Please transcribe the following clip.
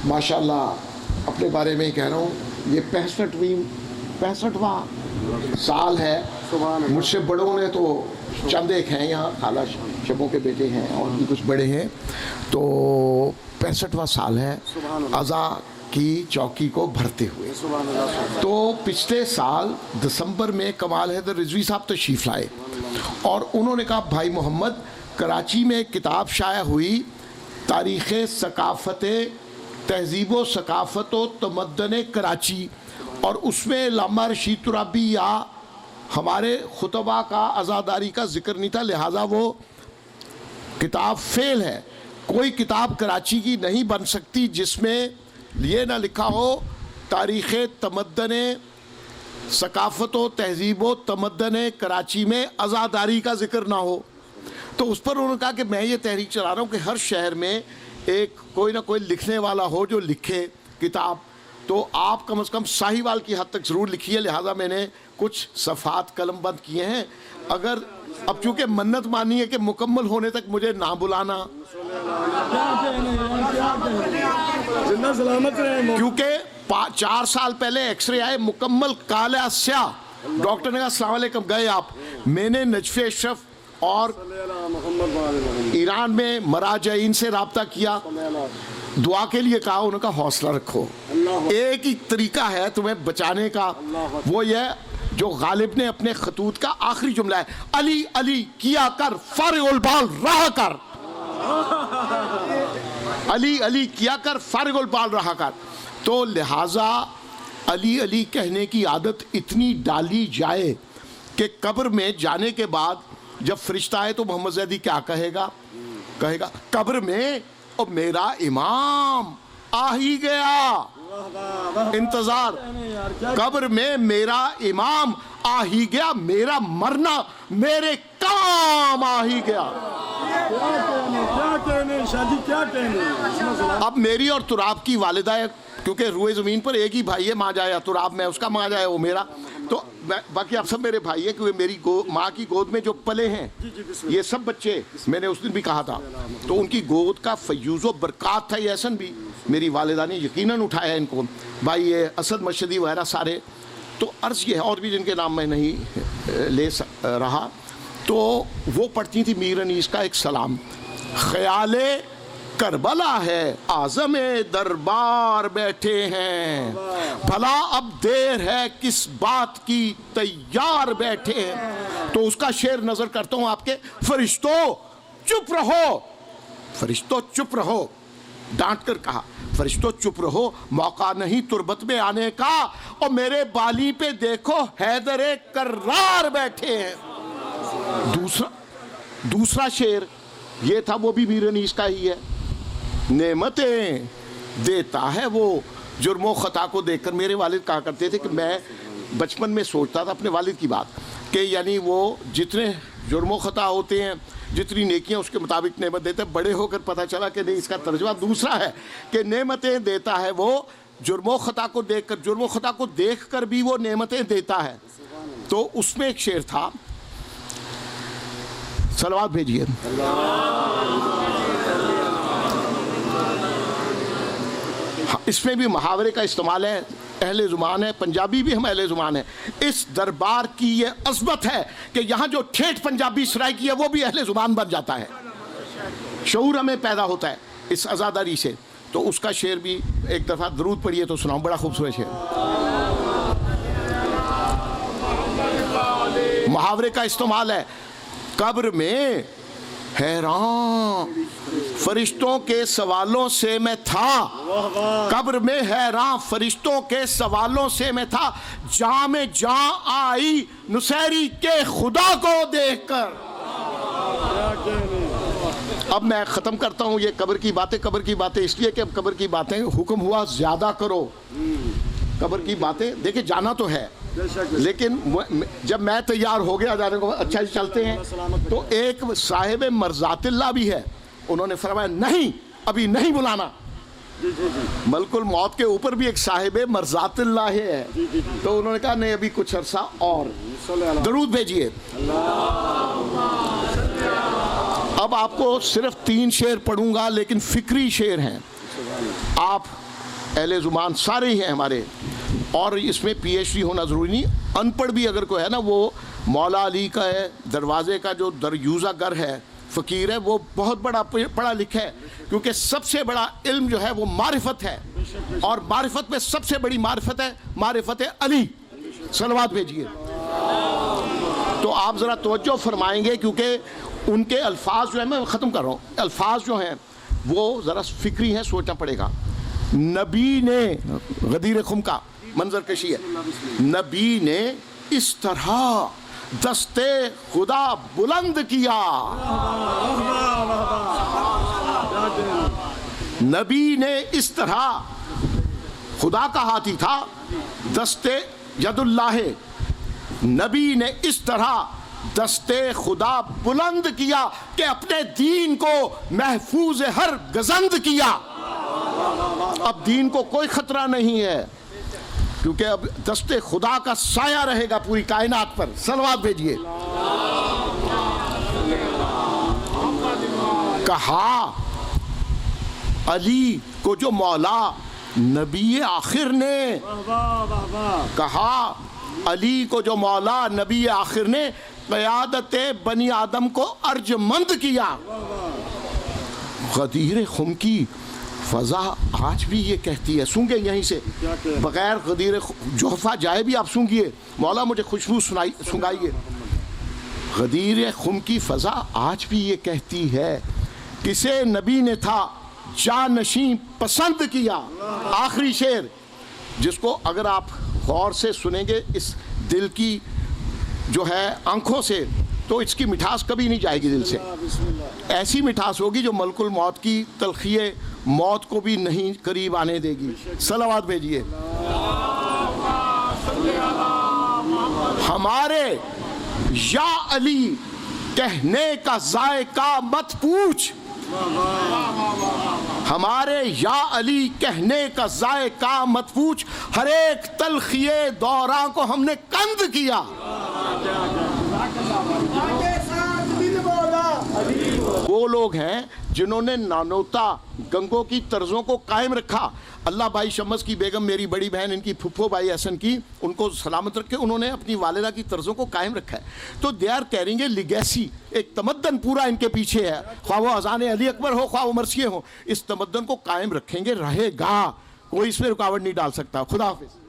माशाल्लाह अपने बारे में ही कह रहा हूँ, ये 65वां साल है। मुझसे बड़ों ने तो चंद एक हैं यहाँ, खाला शबों के बेटे हैं और भी कुछ बड़े हैं, तो 65वां साल है अज़ा की चौकी को भरते हुए। तो पिछले साल दिसंबर में कमाल हैदर रिजवी साहब तशरीफ़ लाए और उन्होंने कहा भाई मोहम्मद, कराची में किताब शाया हुई तारीख़ सकाफ़त तहज़ीब व सकाफ़त व तमद्दन कराची, और उसमें अल्लामा रशीद तुराबी या हमारे खुतबा का आज़ादारी का जिक्र नहीं था, लिहाजा वो किताब फेल है। कोई किताब कराची की नहीं बन सकती जिसमें ये ना लिखा हो तारीख़ तमद्दन सकाफ़त व तहज़ीब व तमद्दन कराची में आज़ादारी का जिक्र ना हो। तो उस पर उन्होंने कहा कि मैं ये तहरीक चला रहा हूँ कि हर शहर में एक कोई ना कोई लिखने वाला हो जो लिखे किताब, तो आप कम से कम साहिवाल की हद तक ज़रूर लिखिए। लिहाजा मैंने कुछ सफ़ात कलमबंद किए हैं। अगर अब चूँकि मन्नत मानी है कि मुकम्मल होने तक मुझे ना बुलाना, क्योंकि 4 साल पहले एक्सरे आए मुकम्मल काला स्याह, डॉक्टर ने कहा अस्सलाम वालेकुम, गए आप। मैंने नजफ़ अशरफ और ईरान में मराजईन से रब्ता किया, दुआ के लिए कहा, उनका हौसला रखो। एक ही तरीका है तुम्हें बचाने का, वो ये जो गालिब ने अपने खतूत का आखिरी जुमला है, अली अली किया कर फारिगुल बाल रहा कर, अली अली किया कर फारिगुल बाल रहा कर। तो लिहाजा अली अली कहने की आदत इतनी डाली जाए कि कब्र में जाने के बाद जब फरिश्ता आए तो मोहम्मद ज़ैदी क्या कहेगा? कहेगा कब्र में और मेरा इमाम आ ही गया, इंतजार, कब्र में मेरा इमाम आ ही गया, मेरा मरना मेरे काम आ ही गया। क्या कहने? अब मेरी और तुराब की वालिदा है, क्योंकि रुए ज़मीन पर एक ही भाई है, माँ जाया तुराब, मैं उसका, माँ जाया वो मेरा, तो बाकी आप सब मेरे भाई हैं, क्योंकि मेरी माँ की गोद में जो पले हैं ये सब बच्चे, मैंने उस दिन भी कहा था, तो उनकी गोद का फयूज़ व बरक़ात था। ये एहसन भी मेरी वालिदा ने यकीनन उठाया इनको, भाई ये असद मशदी वगैरह सारे। तो अर्ज़ ये है, और भी जिनके नाम मैं नहीं ले रहा, तो वो पढ़ती थी मीर अनीस का एक सलाम, ख़याले करबला है आज़म दरबार बैठे हैं, भला अब देर है किस बात की तैयार बैठे हैं। तो उसका शेर नजर करता हूँ आपके, फरिश्तों चुप रहो, फरिश्तों चुप रहो, डांट कर कहा, फरिश्तों चुप रहो, मौका नहीं तुरबत में आने का, और मेरे बाली पे देखो हैदर कर्रार बैठे हैं। दूसरा शेर ये था, वो भी मीर अनीस का ही है, नेमतें देता है वो जुर्मो ख़ता को देखकर। मेरे वालिद कहा करते थे कि मैं बचपन में सोचता था अपने वालिद की बात, कि यानी वो जितने जुर्मो ख़ता होते हैं, जितनी नेकियां उसके मुताबिक नेमत देते हैं। बड़े होकर पता चला कि नहीं, इसका तर्जुमा दूसरा है कि नेमतें देता है वो जुर्मो ख़ता को देखकर, जुर्मो ख़ता को देखकर भी वो नेमतें देता है। तो उसमें एक शेर था, सलवात भेजिए, इसमें भी मुहावरे का इस्तेमाल है, अहले ज़ुबान है, पंजाबी भी हम अहले ज़ुबान है। इस दरबार की ये अज़मत है कि यहाँ जो ठेठ पंजाबी सराइकी है वो भी अहले ज़ुबान बन जाता है, शऊर हमें पैदा होता है इस आज़ादारी से। तो उसका शेर भी एक दफ़ा दरूद पढ़िए तो सुनाऊँ, बड़ा खूबसूरत शेर। मुहावरे का इस्तेमाल है, कब्र में हैरान फरिश्तों के सवालों से मैं था, कब्र में हैरान फरिश्तों के सवालों से मैं था, जां में जां आई नुसैरी के खुदा को देखकर। अब मैं ख़त्म करता हूँ ये कब्र की बातें इसलिए कि अब कब्र की बातें हुक्म हुआ ज़्यादा करो। कब्र की बातें देखिए, जाना तो है, लेकिन जब मैं तैयार हो गया जाने को, अच्छा जी चलते हैं, तो एक साहिब मरज़ातिल्लाह भी है, उन्होंने फरमाया नहीं अभी नहीं बुलाना। मलकुल मौत के ऊपर भी एक साहिब मरज़ातिल्लाह है, तो उन्होंने कहा नहीं अभी कुछ अरसा और। दरूद भेजिए। अब आपको सिर्फ 3 शेर पढ़ूंगा, लेकिन फिक्री शेर हैं, आप अहले ज़ुबान सारे ही हैं हमारे, और इसमें PhD होना ज़रूरी नहीं, अनपढ़ भी अगर कोई है ना, वो मौला अली का है दरवाज़े का जो दरयूज़ा गर है, फ़कीर है, वो बहुत बड़ा पढ़ा लिखा है, क्योंकि सबसे बड़ा इल्म जो है वो मारिफत है, और मारिफत में सबसे बड़ी मारिफत है मारिफत अली। सलवात भेजिए। तो आप ज़रा तवज्जो फरमाएंगे, क्योंकि उनके अल्फाज जो है, मैं ख़त्म कर रहा हूँ, अल्फाज जो हैं वो ज़रा फ़िक्री हैं, सोचना पड़ेगा। नबी ने, गदीर खुम का मंजर कशी है, नबी ने इस तरह दस्ते खुदा बुलंद किया, नबी ने इस तरह, खुदा का हाथी था, दस्ते यदुल्लाह, नबी ने इस तरह दस्ते खुदा बुलंद किया कि अपने दीन को महफूज हर गजंद किया। अब दीन को कोई खतरा नहीं है, क्योंकि अब दस्ते खुदा का साया रहेगा पूरी कायनात पर। सलवात भेजिए। कहा अली को जो मौला नबी आखिर ने, कहा अली को जो मौला नबी आखिर ने क़यादत बनी आदम को अर्जमंद किया। गदीर खुम की फ़ज़ा आज भी ये कहती है, सूंघे यहीं से, बग़ैर गदीर जोहफ़ा जाए भी आप सूंघिए, मौला मुझे खुशबू सुंघाइए। गदीर खुम की फ़ज़ा आज भी ये कहती है, किसे नबी ने था जानशीं पसंद किया। आखिरी शेर, जिसको अगर आप गौर से सुनेंगे इस दिल की जो है आंखों से, तो इसकी मिठास कभी नहीं जाएगी दिल से। ऐसी मिठास होगी जो मलकुल मौत की तलखिए मौत को भी नहीं करीब आने देगी। सलावत भेजिए। हमारे या अली कहने का जायका मत पूछ, हमारे या अली कहने का जायका मत पूछ, हर एक तलखिए दौरां को हमने कंद किया। वो लोग हैं जिन्होंने नानोता गंगों की तर्जों को कायम रखा। अल्लाह भाई शम्स की बेगम, मेरी बड़ी बहन, इनकी फुफ्फो भाई हसन की, उनको सलामत रख के उन्होंने अपनी वालिदा की तर्जों को कायम रखा है। तो they are carrying a legacy, एक तमद्दन पूरा इनके पीछे है, ख्वाह वो अज़ान अली अकबर हो, ख्वाह वो मरसिए हो, इस तमद्दन को कायम रखेंगे, रहेगा, कोई इसमें रुकावट नहीं डाल सकता। खुदा हाफिज़।